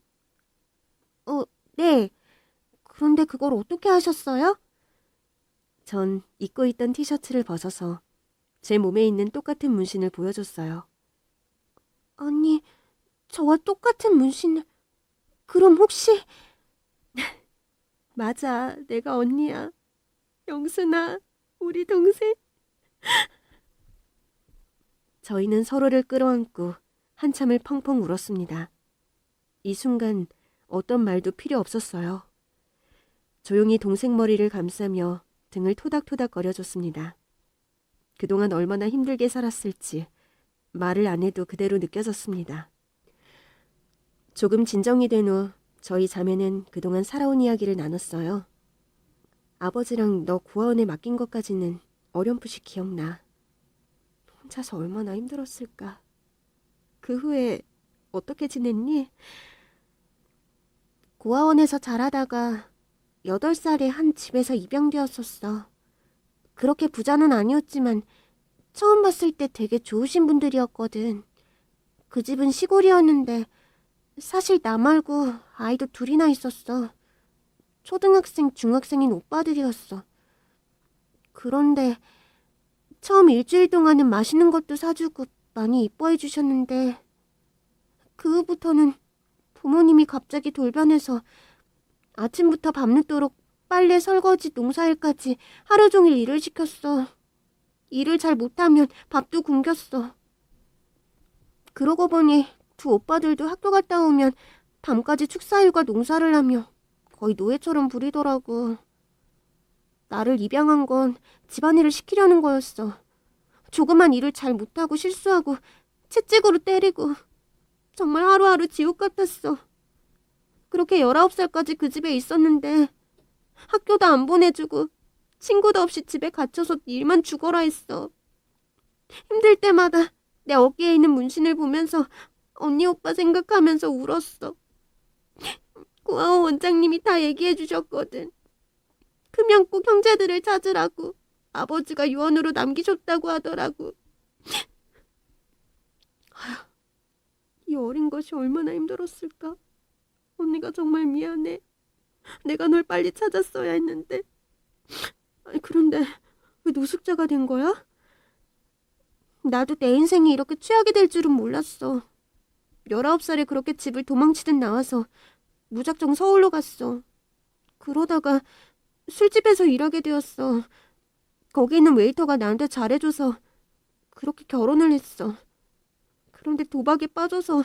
네. 그런데 그걸 어떻게 하셨어요? 전 입고 있던 티셔츠를 벗어서 제 몸에 있는 똑같은 문신을 보여줬어요. 아니, 저와 똑같은 문신을... 그럼 혹시... 맞아, 내가 언니야. 영순아, 우리 동생. 저희는 서로를 끌어안고 한참을 펑펑 울었습니다. 이 순간 어떤 말도 필요 없었어요. 조용히 동생 머리를 감싸며 등을 토닥토닥 거려줬습니다. 그동안 얼마나 힘들게 살았을지 말을 안 해도 그대로 느껴졌습니다. 조금 진정이 된 후 저희 자매는 그동안 살아온 이야기를 나눴어요. 아버지랑 너 고아원에 맡긴 것까지는 어렴풋이 기억나. 혼자서 얼마나 힘들었을까. 그 후에 어떻게 지냈니? 고아원에서 자라다가 8살에 한 집에서 입양되었었어. 그렇게 부자는 아니었지만 처음 봤을 때 되게 좋으신 분들이었거든. 그 집은 시골이었는데 사실 나 말고 아이도 둘이나 있었어. 초등학생, 중학생인 오빠들이었어. 그런데 처음 일주일 동안은 맛있는 것도 사주고 많이 이뻐해 주셨는데 그 후부터는 부모님이 갑자기 돌변해서 아침부터 밤늦도록 빨래, 설거지, 농사일까지 하루 종일 일을 시켰어. 일을 잘 못하면 밥도 굶겼어. 그러고 보니 두 오빠들도 학교 갔다 오면 밤까지 축사일과 농사를 하며 거의 노예처럼 부리더라고. 나를 입양한 건 집안일을 시키려는 거였어. 조그만 일을 잘 못하고 실수하고 채찍으로 때리고 정말 하루하루 지옥 같았어. 그렇게 19살까지 그 집에 있었는데 학교도 안 보내주고 친구도 없이 집에 갇혀서 일만 죽어라 했어. 힘들 때마다 내 어깨에 있는 문신을 보면서 언니 오빠 생각하면서 울었어. 고아원 원장님이 다 얘기해 주셨거든. 크면 꼭 형제들을 찾으라고 아버지가 유언으로 남기셨다고 하더라고. 아휴, 이 어린 것이 얼마나 힘들었을까. 언니가 정말 미안해. 내가 널 빨리 찾았어야 했는데. 아니, 그런데 왜 노숙자가 된 거야? 나도 내 인생이 이렇게 최악이 될 줄은 몰랐어. 19살에 그렇게 집을 도망치듯 나와서 무작정 서울로 갔어. 그러다가 술집에서 일하게 되었어. 거기 있는 웨이터가 나한테 잘해줘서 그렇게 결혼을 했어. 그런데 도박에 빠져서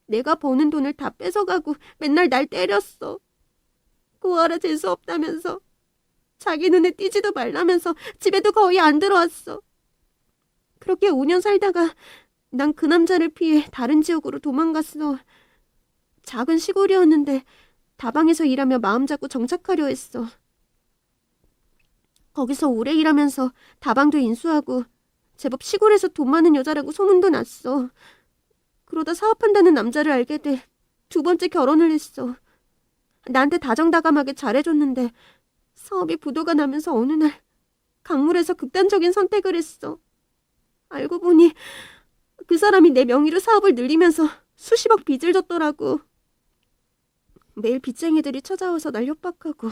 내가 버는 돈을 다 뺏어가고 맨날 날 때렸어. 고아라 재수 없다면서 자기 눈에 띄지도 말라면서 집에도 거의 안 들어왔어. 그렇게 5년 살다가 난 그 남자를 피해 다른 지역으로 도망갔어. 작은 시골이었는데 다방에서 일하며 마음 잡고 정착하려 했어. 거기서 오래 일하면서 다방도 인수하고 제법 시골에서 돈 많은 여자라고 소문도 났어. 그러다 사업한다는 남자를 알게 돼 두 번째 결혼을 했어. 나한테 다정다감하게 잘해줬는데 사업이 부도가 나면서 어느 날 강물에서 극단적인 선택을 했어. 알고 보니 그 사람이 내 명의로 사업을 늘리면서 수십억 빚을 졌더라고. 매일 빚쟁이들이 찾아와서 날 협박하고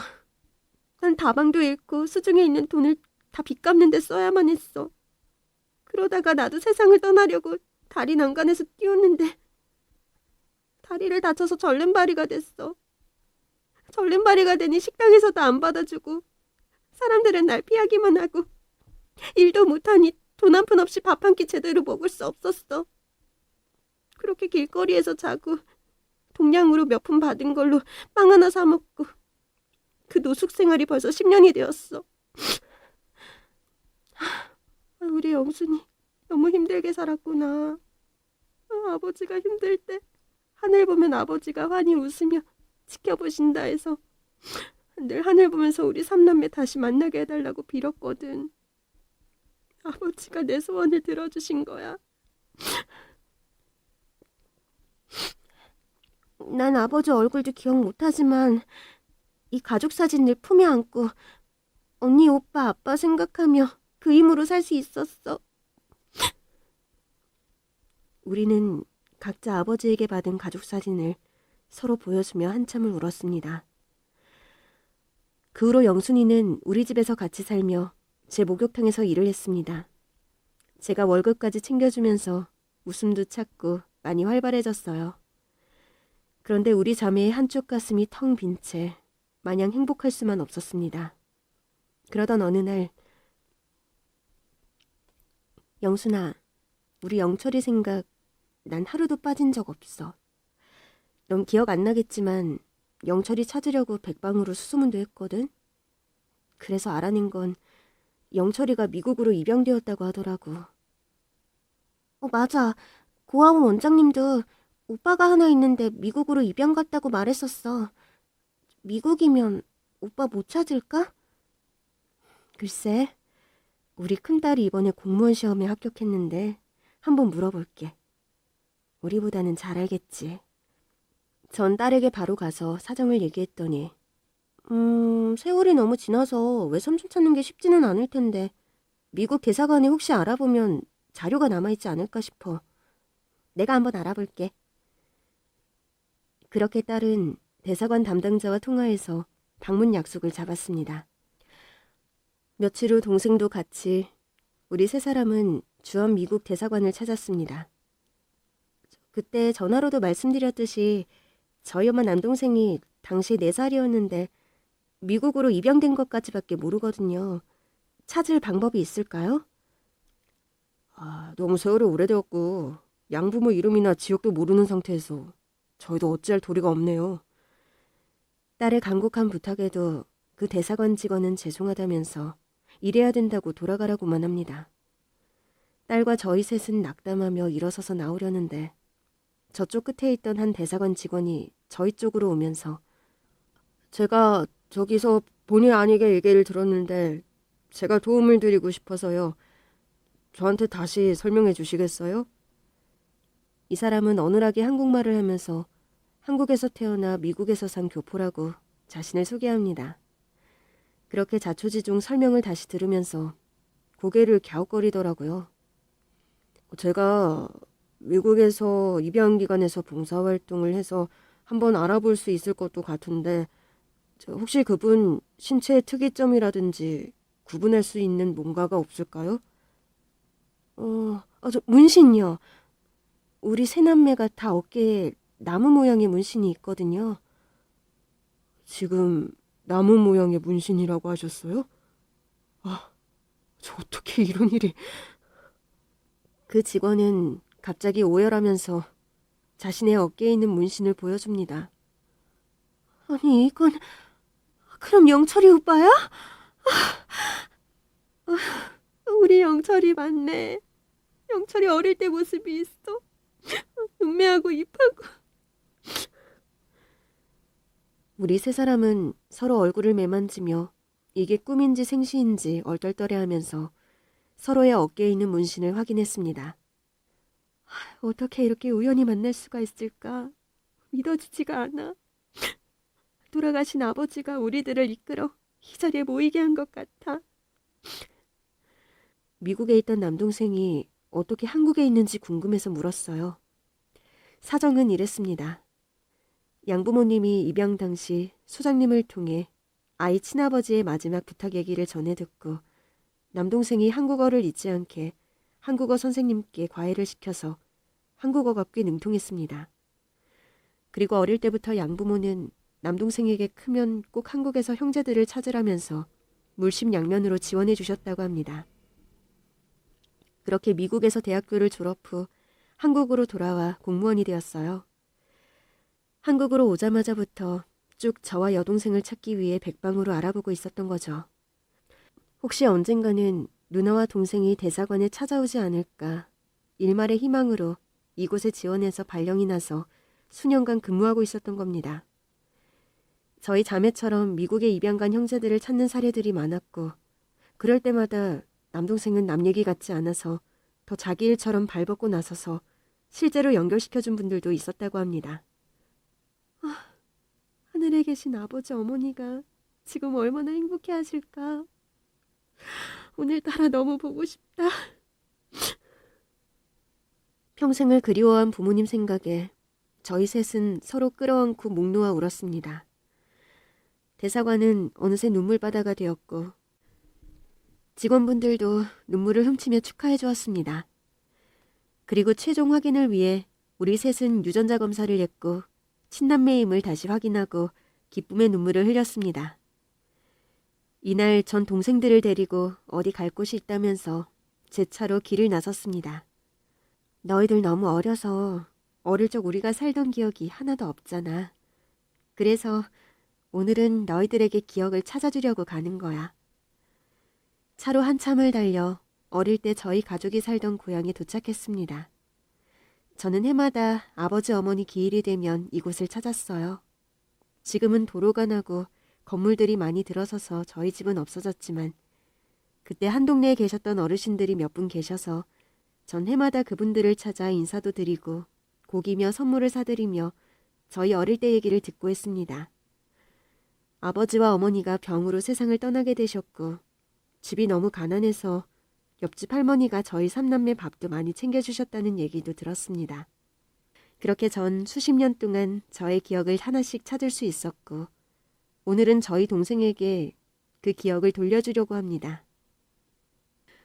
난 다방도 잃고 수중에 있는 돈을 다 빚 갚는 데 써야만 했어. 그러다가 나도 세상을 떠나려고 다리 난간에서 뛰었는데 다리를 다쳐서 절름발이가 됐어. 절름발이가 되니 식당에서도 안 받아주고 사람들은 날 피하기만 하고 일도 못하니 돈 한 푼 없이 밥 한 끼 제대로 먹을 수 없었어. 그렇게 길거리에서 자고 동량으로 몇 푼 받은 걸로 빵 하나 사 먹고 그 노숙 생활이 벌써 10년이 되었어. 우리 영순이 너무 힘들게 살았구나. 아버지가 힘들 때 하늘 보면 아버지가 환히 웃으며 지켜보신다 해서 늘 하늘 보면서 우리 삼남매 다시 만나게 해달라고 빌었거든. 아버지가 내 소원을 들어주신 거야. 난 아버지 얼굴도 기억 못하지만 이 가족 사진을 품에 안고 언니, 오빠, 아빠 생각하며 그 힘으로 살 수 있었어. 우리는 각자 아버지에게 받은 가족 사진을 서로 보여주며 한참을 울었습니다. 그 후로 영순이는 우리 집에서 같이 살며 제 목욕탕에서 일을 했습니다. 제가 월급까지 챙겨주면서 웃음도 찾고 많이 활발해졌어요. 그런데 우리 자매의 한쪽 가슴이 텅 빈 채 마냥 행복할 수만 없었습니다. 그러던 어느 날, 영순아, 우리 영철이 생각 난 하루도 빠진 적 없어. 넌 기억 안 나겠지만 영철이 찾으려고 백방으로 수소문도 했거든. 그래서 알아낸 건 영철이가 미국으로 입양되었다고 하더라고. 맞아. 고아원 원장님도 오빠가 하나 있는데 미국으로 입양 갔다고 말했었어. 미국이면 오빠 못 찾을까? 글쎄, 우리 큰딸이 이번에 공무원 시험에 합격했는데 한번 물어볼게. 우리보다는 잘 알겠지. 전 딸에게 바로 가서 사정을 얘기했더니 세월이 너무 지나서 외삼촌 찾는 게 쉽지는 않을 텐데 미국 대사관에 혹시 알아보면 자료가 남아있지 않을까 싶어. 내가 한번 알아볼게. 그렇게 딸은 대사관 담당자와 통화해서 방문 약속을 잡았습니다. 며칠 후 동생도 같이 우리 세 사람은 주한 미국 대사관을 찾았습니다. 그때 전화로도 말씀드렸듯이 저희 엄마 남동생이 당시 4살이었는데 미국으로 입양된 것까지밖에 모르거든요. 찾을 방법이 있을까요? 너무 세월이 오래되었고 양부모 이름이나 지역도 모르는 상태에서 저희도 어찌할 도리가 없네요. 딸의 간곡한 부탁에도 그 대사관 직원은 죄송하다면서 일해야 된다고 돌아가라고만 합니다. 딸과 저희 셋은 낙담하며 일어서서 나오려는데 저쪽 끝에 있던 한 대사관 직원이 저희 쪽으로 오면서 제가 저기서 본의 아니게 얘기를 들었는데 제가 도움을 드리고 싶어서요. 저한테 다시 설명해 주시겠어요? 이 사람은 어눌하게 한국말을 하면서 한국에서 태어나 미국에서 산 교포라고 자신을 소개합니다. 그렇게 자초지종 설명을 다시 들으면서 고개를 갸웃거리더라고요. 제가 미국에서 입양기관에서 봉사활동을 해서 한번 알아볼 수 있을 것도 같은데 혹시 그분 신체의 특이점이라든지 구분할 수 있는 뭔가가 없을까요? 저 문신이요. 우리 세남매가 다 어깨에 나무 모양의 문신이 있거든요. 지금 나무 모양의 문신이라고 하셨어요? 저 어떻게 이런 일이... 그 직원은 갑자기 오열하면서 자신의 어깨에 있는 문신을 보여줍니다. 아니, 이건 그럼 영철이 오빠야? 우리 영철이 맞네. 영철이 어릴 때 모습이 있어. 눈매하고 입하고. 우리 세 사람은 서로 얼굴을 매만지며 이게 꿈인지 생시인지 얼떨떨해하면서 서로의 어깨에 있는 문신을 확인했습니다. 어떻게 이렇게 우연히 만날 수가 있을까? 믿어지지가 않아. 돌아가신 아버지가 우리들을 이끌어 이 자리에 모이게 한 것 같아. 미국에 있던 남동생이 어떻게 한국에 있는지 궁금해서 물었어요. 사정은 이랬습니다. 양부모님이 입양 당시 소장님을 통해 아이 친아버지의 마지막 부탁 얘기를 전해 듣고 남동생이 한국어를 잊지 않게 한국어 선생님께 과외를 시켜서 한국어가 꽤 능통했습니다. 그리고 어릴 때부터 양부모는 남동생에게 크면 꼭 한국에서 형제들을 찾으라면서 물심양면으로 지원해 주셨다고 합니다. 그렇게 미국에서 대학교를 졸업 후 한국으로 돌아와 공무원이 되었어요. 한국으로 오자마자부터 쭉 저와 여동생을 찾기 위해 백방으로 알아보고 있었던 거죠. 혹시 언젠가는 누나와 동생이 대사관에 찾아오지 않을까 일말의 희망으로 이곳에 지원해서 발령이 나서 수년간 근무하고 있었던 겁니다. 저희 자매처럼 미국에 입양 간 형제들을 찾는 사례들이 많았고 그럴 때마다 남동생은 남 얘기 같지 않아서 더 자기 일처럼 발벗고 나서서 실제로 연결시켜준 분들도 있었다고 합니다. 하늘에 계신 아버지 어머니가 지금 얼마나 행복해하실까. 오늘따라 너무 보고 싶다. 평생을 그리워한 부모님 생각에 저희 셋은 서로 끌어안고 목 놓아 울었습니다. 대사관은 어느새 눈물바다가 되었고 직원분들도 눈물을 훔치며 축하해 주었습니다. 그리고 최종 확인을 위해 우리 셋은 유전자 검사를 했고 친남매임을 다시 확인하고 기쁨의 눈물을 흘렸습니다. 이날 전 동생들을 데리고 어디 갈 곳이 있다면서 제 차로 길을 나섰습니다. 너희들 너무 어려서 어릴 적 우리가 살던 기억이 하나도 없잖아. 그래서 오늘은 너희들에게 기억을 찾아주려고 가는 거야. 차로 한참을 달려 어릴 때 저희 가족이 살던 고향에 도착했습니다. 저는 해마다 아버지 어머니 기일이 되면 이곳을 찾았어요. 지금은 도로가 나고 건물들이 많이 들어서서 저희 집은 없어졌지만 그때 한 동네에 계셨던 어르신들이 몇 분 계셔서 전 해마다 그분들을 찾아 인사도 드리고 고기며 선물을 사드리며 저희 어릴 때 얘기를 듣고 했습니다. 아버지와 어머니가 병으로 세상을 떠나게 되셨고 집이 너무 가난해서 옆집 할머니가 저희 삼남매 밥도 많이 챙겨주셨다는 얘기도 들었습니다. 그렇게 전 수십 년 동안 저의 기억을 하나씩 찾을 수 있었고 오늘은 저희 동생에게 그 기억을 돌려주려고 합니다.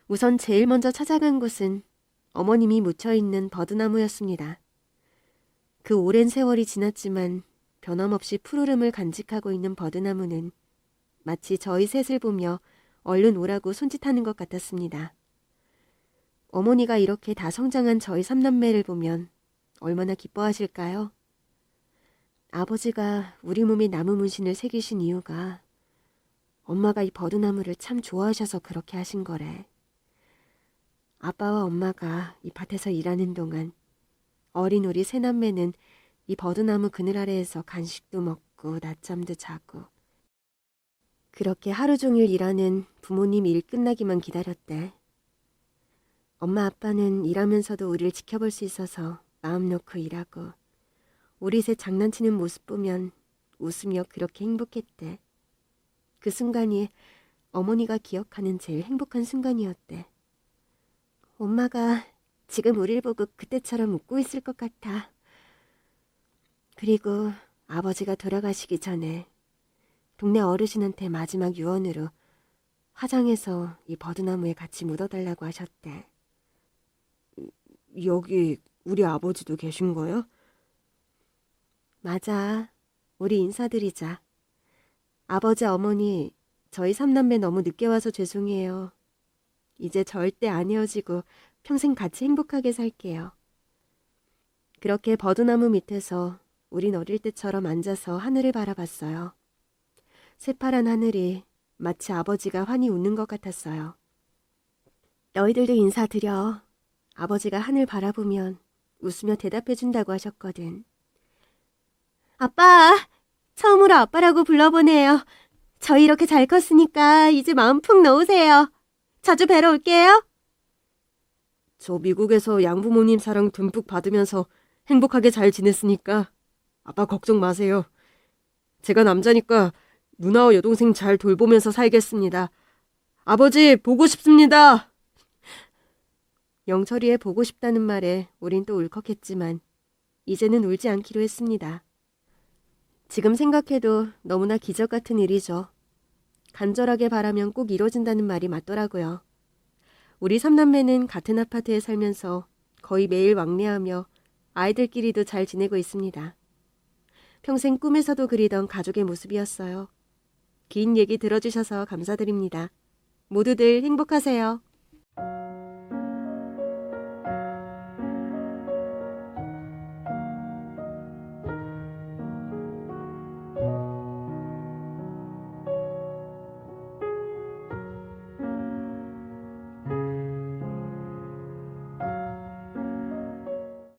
우선 제일 먼저 찾아간 곳은 어머님이 묻혀있는 버드나무였습니다. 그 오랜 세월이 지났지만 변함없이 푸르름을 간직하고 있는 버드나무는 마치 저희 셋을 보며 얼른 오라고 손짓하는 것 같았습니다. 어머니가 이렇게 다 성장한 저희 삼남매를 보면 얼마나 기뻐하실까요? 아버지가 우리 몸에 나무 문신을 새기신 이유가 엄마가 이 버드나무를 참 좋아하셔서 그렇게 하신 거래. 아빠와 엄마가 이 밭에서 일하는 동안 어린 우리 새남매는 이 버드나무 그늘 아래에서 간식도 먹고 낮잠도 자고 그렇게 하루 종일 일하는 부모님 일 끝나기만 기다렸대. 엄마 아빠는 일하면서도 우리를 지켜볼 수 있어서 마음 놓고 일하고 우리 셋 장난치는 모습 보면 웃으며 그렇게 행복했대. 그 순간이 어머니가 기억하는 제일 행복한 순간이었대. 엄마가 지금 우릴 보고 그때처럼 웃고 있을 것 같아. 그리고 아버지가 돌아가시기 전에 동네 어르신한테 마지막 유언으로 화장해서 이 버드나무에 같이 묻어달라고 하셨대. 여기 우리 아버지도 계신 거야? 맞아. 우리 인사드리자. 아버지, 어머니, 저희 삼남매 너무 늦게 와서 죄송해요. 이제 절대 안 헤어지고 평생 같이 행복하게 살게요. 그렇게 버드나무 밑에서 우린 어릴 때처럼 앉아서 하늘을 바라봤어요. 새파란 하늘이 마치 아버지가 환히 웃는 것 같았어요. 너희들도 인사드려. 아버지가 하늘 바라보면 웃으며 대답해준다고 하셨거든. 아빠! 처음으로 아빠라고 불러보네요. 저희 이렇게 잘 컸으니까 이제 마음 푹 놓으세요. 자주 뵈러 올게요. 저 미국에서 양부모님 사랑 듬뿍 받으면서 행복하게 잘 지냈으니까 아빠 걱정 마세요. 제가 남자니까 누나와 여동생 잘 돌보면서 살겠습니다. 아버지 보고 싶습니다. 영철이의 보고 싶다는 말에 우린 또 울컥했지만 이제는 울지 않기로 했습니다. 지금 생각해도 너무나 기적 같은 일이죠. 간절하게 바라면 꼭 이뤄진다는 말이 맞더라고요. 우리 삼남매는 같은 아파트에 살면서 거의 매일 왕래하며 아이들끼리도 잘 지내고 있습니다. 평생 꿈에서도 그리던 가족의 모습이었어요. 긴 얘기 들어주셔서 감사드립니다. 모두들 행복하세요.